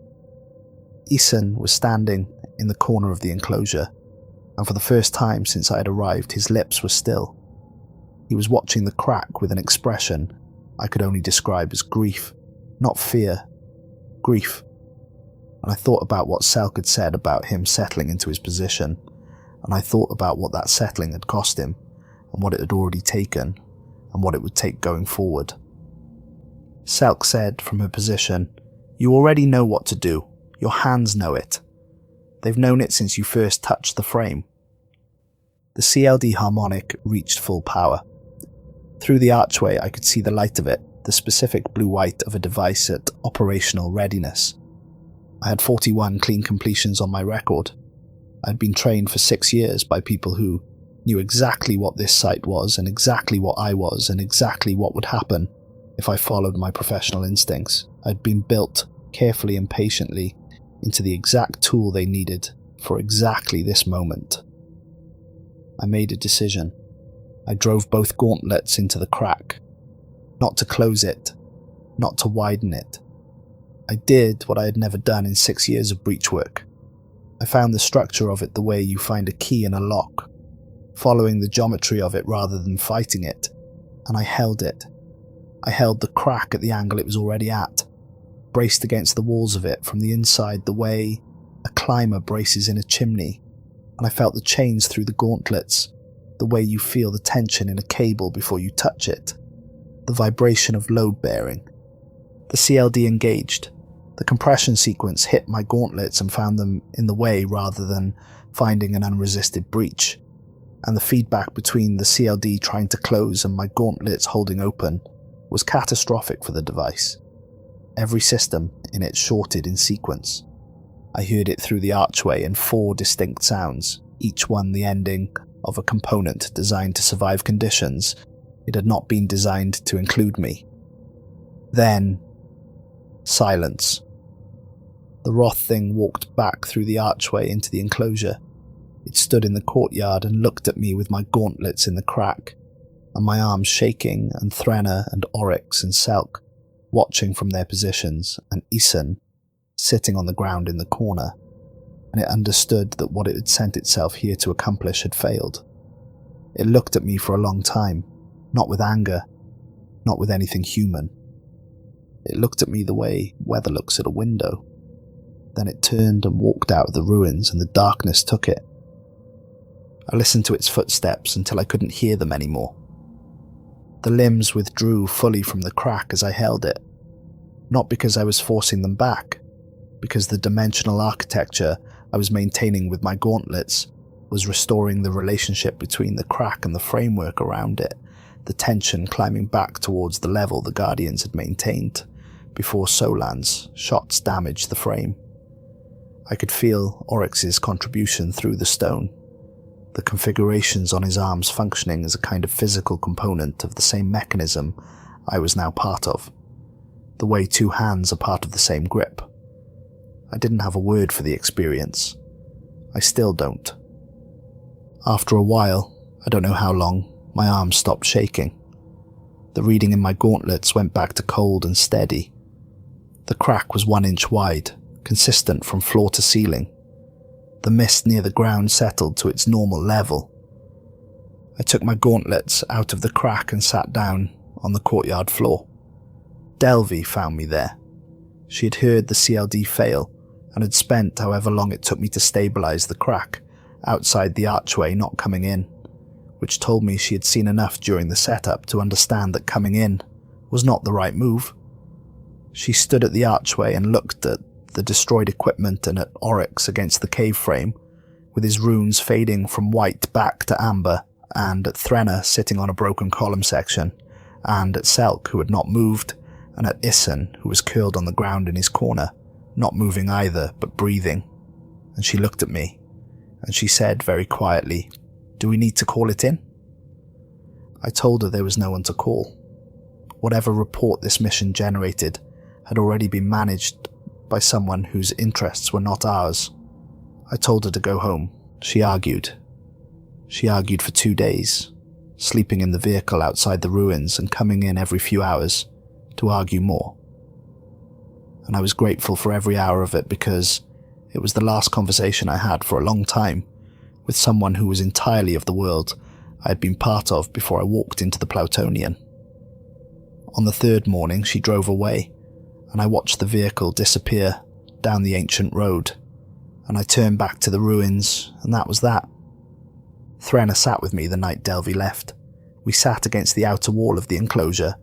Eason was standing in the corner of the enclosure, and for the first time since I had arrived his lips were still. He was watching the crack with an expression I could only describe as grief. Not fear, grief. And I thought about what Selk had said about him settling into his position, and I thought about what that settling had cost him, and what it had already taken, and what it would take going forward. Selk said from her position, "You already know what to do. Your hands know it. They've known it since you first touched the frame." The CLD harmonic reached full power. Through the archway I could see the light of it, the specific blue-white of a device at operational readiness. I had 41 clean completions on my record. I had been trained for 6 years by people who knew exactly what this site was and exactly what I was and exactly what would happen if I followed my professional instincts. I had been built carefully and patiently into the exact tool they needed for exactly this moment. I made a decision. I drove both gauntlets into the crack. Not to close it, not to widen it. I did what I had never done in 6 years of breach work. I found the structure of it the way you find a key in a lock, following the geometry of it rather than fighting it, and I held it. I held the crack at the angle it was already at, braced against the walls of it from the inside the way a climber braces in a chimney, and I felt the chains through the gauntlets, the way you feel the tension in a cable before you touch it, the vibration of load bearing. The CLD engaged. The compression sequence hit my gauntlets and found them in the way rather than finding an unresisted breach, and the feedback between the CLD trying to close and my gauntlets holding open was catastrophic for the device. Every system in it shorted in sequence. I heard it through the archway in 4 distinct sounds, each one the ending of a component designed to survive conditions it had not been designed to include me. Then, silence. The Roth thing walked back through the archway into the enclosure. It stood in the courtyard and looked at me with my gauntlets in the crack, and my arms shaking, and Threnna and Oryx and Selk watching from their positions, and Isan sitting on the ground in the corner, and it understood that what it had sent itself here to accomplish had failed. It looked at me for a long time, not with anger, not with anything human. It looked at me the way weather looks at a window. Then it turned and walked out of the ruins, and the darkness took it. I listened to its footsteps until I couldn't hear them anymore. The limbs withdrew fully from the crack as I held it, not because I was forcing them back, because the dimensional architecture I was maintaining with my gauntlets was restoring the relationship between the crack and the framework around it, the tension climbing back towards the level the Guardians had maintained before Solan's shots damaged the frame. I could feel Oryx's contribution through the stone, the configurations on his arms functioning as a kind of physical component of the same mechanism I was now part of, the way 2 hands are part of the same grip. I didn't have a word for the experience. I still don't. After a while, I don't know how long, my arms stopped shaking. The reading in my gauntlets went back to cold and steady. The crack was 1 inch wide, consistent from floor to ceiling. The mist near the ground settled to its normal level. I took my gauntlets out of the crack and sat down on the courtyard floor. Delvey found me there. She had heard the CLD fail and had spent however long it took me to stabilize the crack outside the archway, not coming in, which told me she had seen enough during the setup to understand that coming in was not the right move. She stood at the archway and looked at the destroyed equipment and at Oryx against the cave frame, with his runes fading from white back to amber, and at Threnna sitting on a broken column section, and at Selk, who had not moved, and at Isan, who was curled on the ground in his corner, not moving either, but breathing. And she looked at me, and she said very quietly, "Do we need to call it in?" I told her there was no one to call. Whatever report this mission generated had already been managed by someone whose interests were not ours. I told her to go home. She argued. She argued for 2 days, sleeping in the vehicle outside the ruins and coming in every few hours to argue more. And I was grateful for every hour of it because it was the last conversation I had for a long time with someone who was entirely of the world I had been part of before I walked into the Plutonian. On the 3rd morning, she drove away, and I watched the vehicle disappear down the ancient road, and I turned back to the ruins, and that was that. Threnna sat with me the night Delvey left. We sat against the outer wall of the enclosure,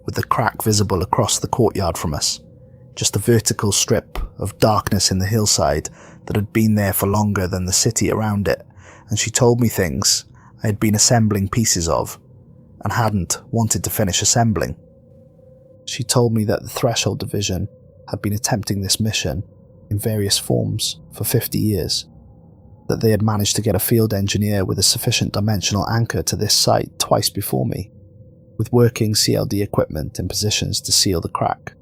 with the crack visible across the courtyard from us, just a vertical strip of darkness in the hillside that had been there for longer than the city around it, and she told me things I had been assembling pieces of, and hadn't wanted to finish assembling. She told me that the Threshold Division had been attempting this mission in various forms for 50 years, that they had managed to get a field engineer with a sufficient dimensional anchor to this site twice before me, with working CLD equipment in positions to seal the crack.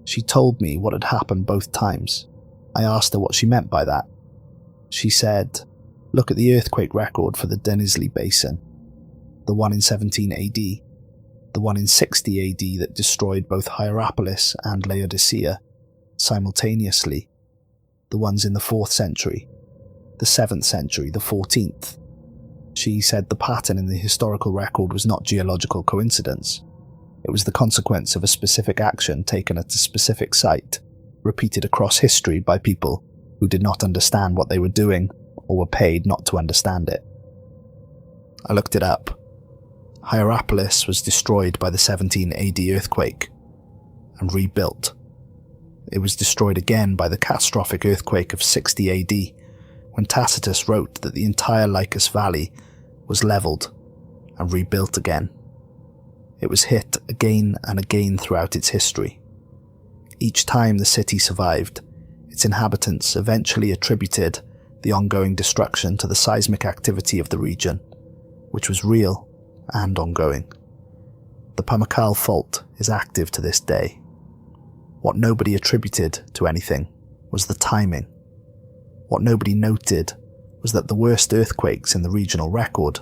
She told me what had happened both times. I asked her what she meant by that. She said, "Look at the earthquake record for the Denizli Basin, the one in 17 AD, the one in 60 AD that destroyed both Hierapolis and Laodicea simultaneously, the ones in the 4th century, the 7th century, the 14th. She said the pattern in the historical record was not geological coincidence. It was the consequence of a specific action taken at a specific site, repeated across history by people who did not understand what they were doing or were paid not to understand it. I looked it up. Hierapolis was destroyed by the 17 AD earthquake and rebuilt. It was destroyed again by the catastrophic earthquake of 60 AD, when Tacitus wrote that the entire Lycus Valley was levelled and rebuilt again. It was hit again and again throughout its history. Each time the city survived, its inhabitants eventually attributed the ongoing destruction to the seismic activity of the region, which was real and ongoing. The Pamukkale fault is active to this day. What nobody attributed to anything was the timing. What nobody noted was that the worst earthquakes in the regional record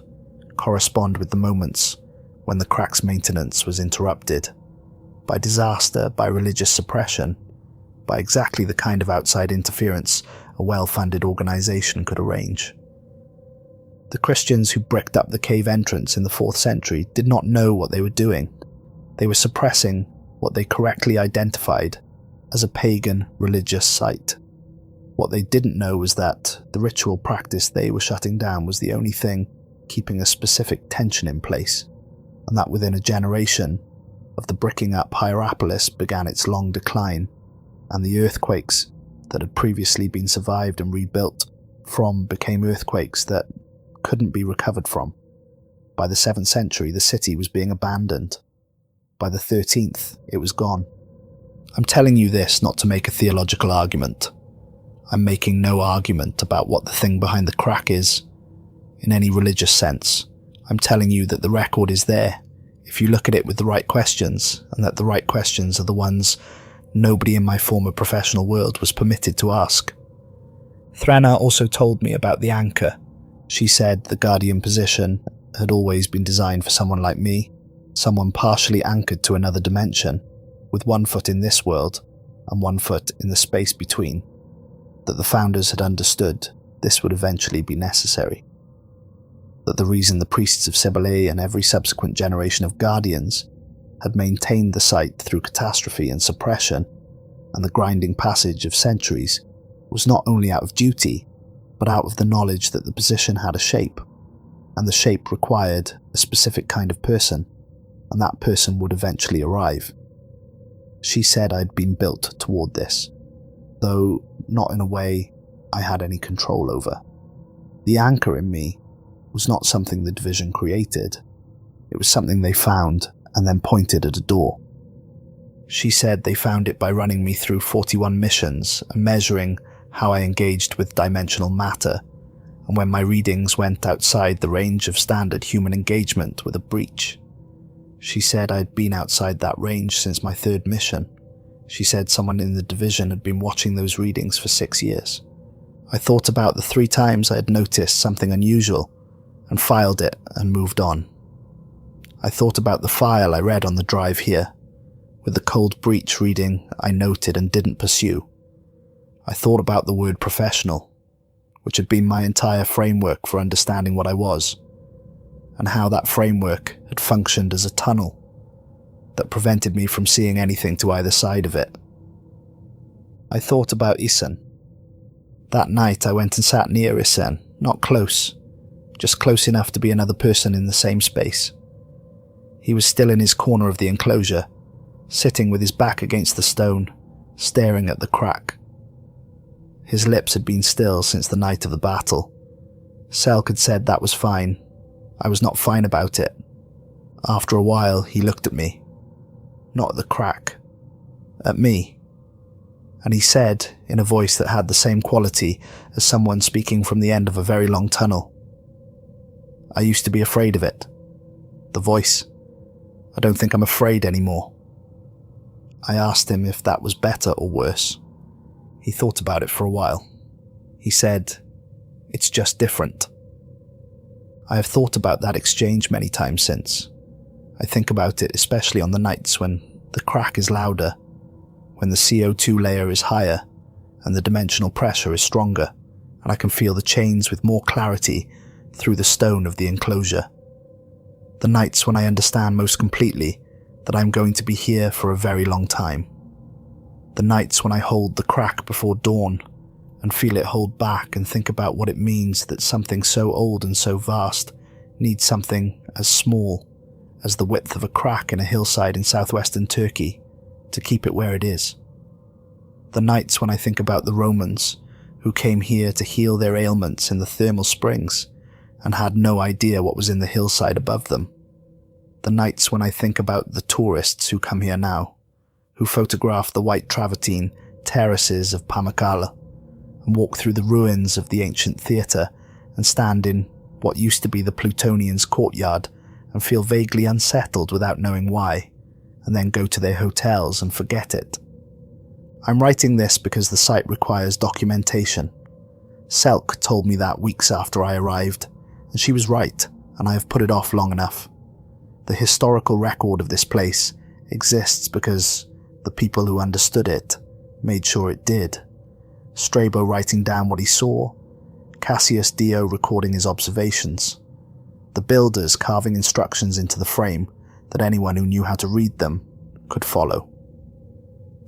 correspond with the moments when the crack's maintenance was interrupted by disaster, by religious suppression, by exactly the kind of outside interference a well-funded organisation could arrange. The Christians who bricked up the cave entrance in the 4th century did not know what they were doing. They were suppressing what they correctly identified as a pagan religious site. What they didn't know was that the ritual practice they were shutting down was the only thing keeping a specific tension in place, and that within a generation of the bricking up Hierapolis began its long decline, and the earthquakes that had previously been survived and rebuilt from became earthquakes that couldn't be recovered from. By the 7th century, the city was being abandoned. By the 13th, it was gone. I'm telling you this not to make a theological argument. I'm making no argument about what the thing behind the crack is, in any religious sense. I'm telling you that the record is there, if you look at it with the right questions, and that the right questions are the ones nobody in my former professional world was permitted to ask. Threnna also told me about the anchor. She said the guardian position had always been designed for someone like me, someone partially anchored to another dimension, with one foot in this world and one foot in the space between, that the founders had understood this would eventually be necessary. That the reason the priests of Cybele and every subsequent generation of guardians had maintained the site through catastrophe and suppression and the grinding passage of centuries was not only out of duty, but out of the knowledge that the position had a shape, and the shape required a specific kind of person, and that person would eventually arrive. She said I'd been built toward this, though not in a way I had any control over. The anchor in me was not something the division created. It was something they found and then pointed at a door. She said they found it by running me through 41 missions and measuring how I engaged with dimensional matter, and when my readings went outside the range of standard human engagement with a breach. She said I'd been outside that range since my 3rd mission. She said someone in the division had been watching those readings for 6 years. I thought about the 3 times I had noticed something unusual and filed it and moved on. I thought about the file I read on the drive here, with the cold breach reading I noted and didn't pursue. I thought about the word professional, which had been my entire framework for understanding what I was, and how that framework had functioned as a tunnel that prevented me from seeing anything to either side of it. I thought about Isen. That night I went and sat near Isen, not close, just close enough to be another person in the same space. He was still in his corner of the enclosure, sitting with his back against the stone, staring at the crack. His lips had been still since the night of the battle. Selk had said that was fine. I was not fine about it. After a while, he looked at me. Not at the crack. At me. And he said, in a voice that had the same quality as someone speaking from the end of a very long tunnel, "I used to be afraid of it. The voice. I don't think I'm afraid anymore." I asked him if that was better or worse. He thought about it for a while. He said, "It's just different." I have thought about that exchange many times since. I think about it especially on the nights when the crack is louder, when the CO2 layer is higher and the dimensional pressure is stronger, and I can feel the chains with more clarity through the stone of the enclosure. The nights when I understand most completely that I'm going to be here for a very long time. The nights when I hold the crack before dawn and feel it hold back and think about what it means that something so old and so vast needs something as small as the width of a crack in a hillside in southwestern Turkey to keep it where it is. The nights when I think about the Romans who came here to heal their ailments in the thermal springs and had no idea what was in the hillside above them. The nights when I think about the tourists who come here now, who photograph the white travertine terraces of Pamukkale and walk through the ruins of the ancient theatre and stand in what used to be the Plutonians' courtyard and feel vaguely unsettled without knowing why, and then go to their hotels and forget it. I'm writing this because the site requires documentation. Selk told me that weeks after I arrived, and she was right, and I have put it off long enough. The historical record of this place exists because the people who understood it made sure it did. Strabo writing down what he saw, Cassius Dio recording his observations, the builders carving instructions into the frame that anyone who knew how to read them could follow.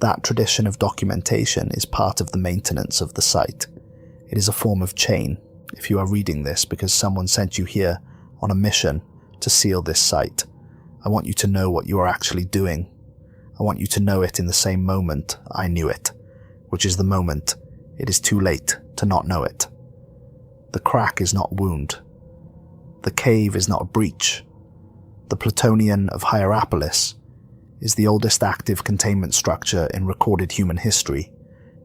That tradition of documentation is part of the maintenance of the site. It is a form of chain if you are reading this because someone sent you here on a mission to seal this site. I want you to know what you are actually doing. I want you to know it in the same moment I knew it, which is the moment it is too late to not know it. The crack is not a wound. The cave is not a breach. The Plutonian of Hierapolis is the oldest active containment structure in recorded human history,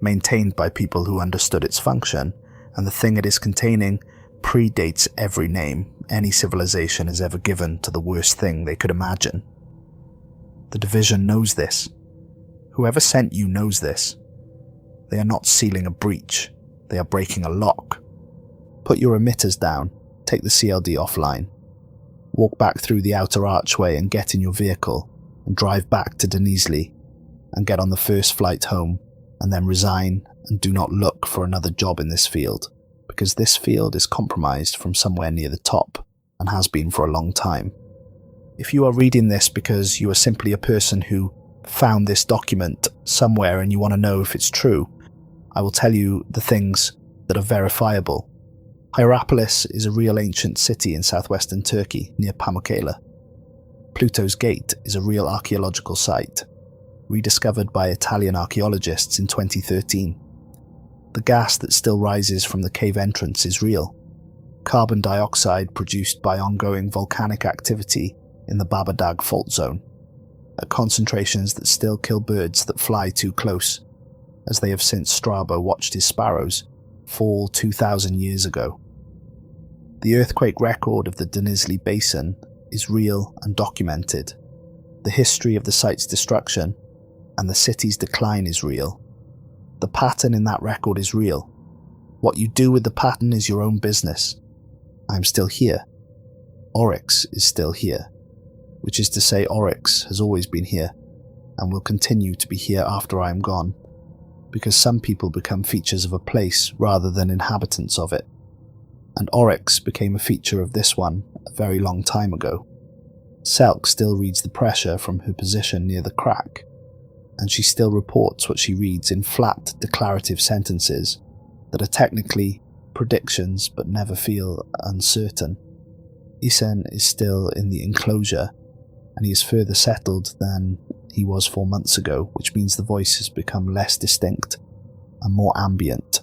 maintained by people who understood its function, and the thing it is containing predates every name any civilization has ever given to the worst thing they could imagine. The Division knows this. Whoever sent you knows this. They are not sealing a breach, they are breaking a lock. Put your emitters down, take the CLD offline. Walk back through the outer archway and get in your vehicle, and drive back to Denizli, and get on the first flight home, and then resign and do not look for another job in this field, because this field is compromised from somewhere near the top, and has been for a long time. If you are reading this because you are simply a person who found this document somewhere and you want to know if it's true, I will tell you the things that are verifiable. Hierapolis is a real ancient city in southwestern Turkey, near Pamukkale. Pluto's Gate is a real archaeological site, rediscovered by Italian archaeologists in 2013. The gas that still rises from the cave entrance is real. Carbon dioxide produced by ongoing volcanic activity in the Babadag fault zone, at concentrations that still kill birds that fly too close, as they have since Strabo watched his sparrows fall 2,000 years ago. The earthquake record of the Denizli Basin is real and documented. The history of the site's destruction and the city's decline is real. The pattern in that record is real. What you do with the pattern is your own business. I'm still here. Oryx is still here, which is to say Oryx has always been here and will continue to be here after I am gone, because some people become features of a place rather than inhabitants of it. And Oryx became a feature of this one a very long time ago. Selk still reads the pressure from her position near the crack, and she still reports what she reads in flat, declarative sentences that are technically predictions but never feel uncertain. Isen is still in the enclosure, and he is further settled than he was 4 months ago, which means the voice has become less distinct and more ambient,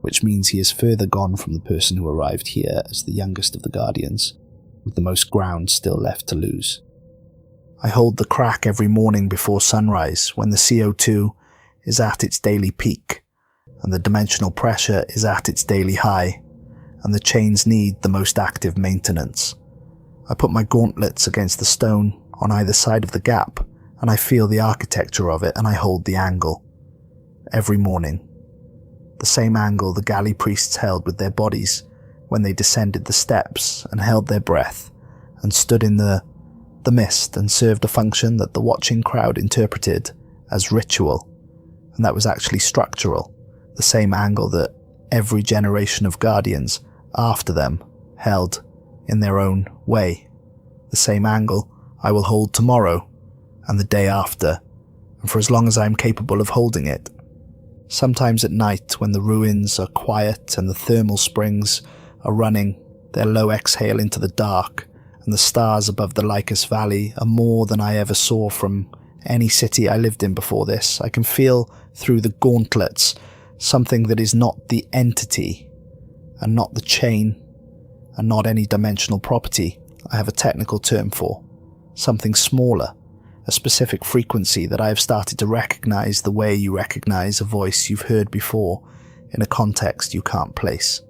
which means he is further gone from the person who arrived here as the youngest of the Guardians, with the most ground still left to lose. I hold the crack every morning before sunrise, when the CO2 is at its daily peak, and the dimensional pressure is at its daily high, and the chains need the most active maintenance. I put my gauntlets against the stone on either side of the gap, and I feel the architecture of it, and I hold the angle. Every morning. The same angle the galley priests held with their bodies when they descended the steps and held their breath and stood in the mist and served a function that the watching crowd interpreted as ritual, and that was actually structural, the same angle that every generation of Guardians after them held in their own way. The same angle I will hold tomorrow and the day after, and for as long as I am capable of holding it. Sometimes at night, when the ruins are quiet and the thermal springs are running, their low exhale into the dark, and the stars above the Lycus Valley are more than I ever saw from any city I lived in before this. I can feel through the gauntlets something that is not the entity, and not the chain, and not any dimensional property I have a technical term for. Something smaller, a specific frequency that I have started to recognize the way you recognize a voice you've heard before in a context you can't place.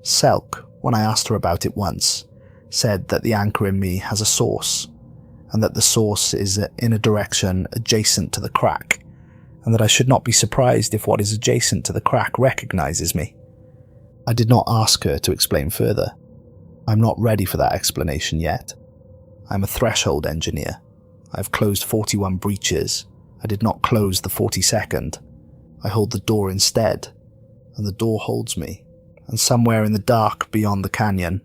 Selk, when I asked her about it once, said that the anchor in me has a source, and that the source is in a direction adjacent to the crack, and that I should not be surprised if what is adjacent to the crack recognizes me. I did not ask her to explain further. I'm not ready for that explanation yet. I'm a threshold engineer. I've closed 41 breaches. I did not close the 42nd. I hold the door instead, and the door holds me. And somewhere in the dark beyond the canyon,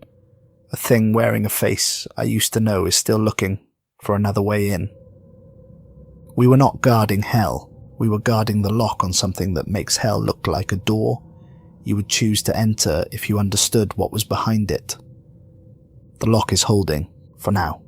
a thing wearing a face I used to know is still looking for another way in. We were not guarding hell. We were guarding the lock on something that makes hell look like a door you would choose to enter if you understood what was behind it. The lock is holding, for now.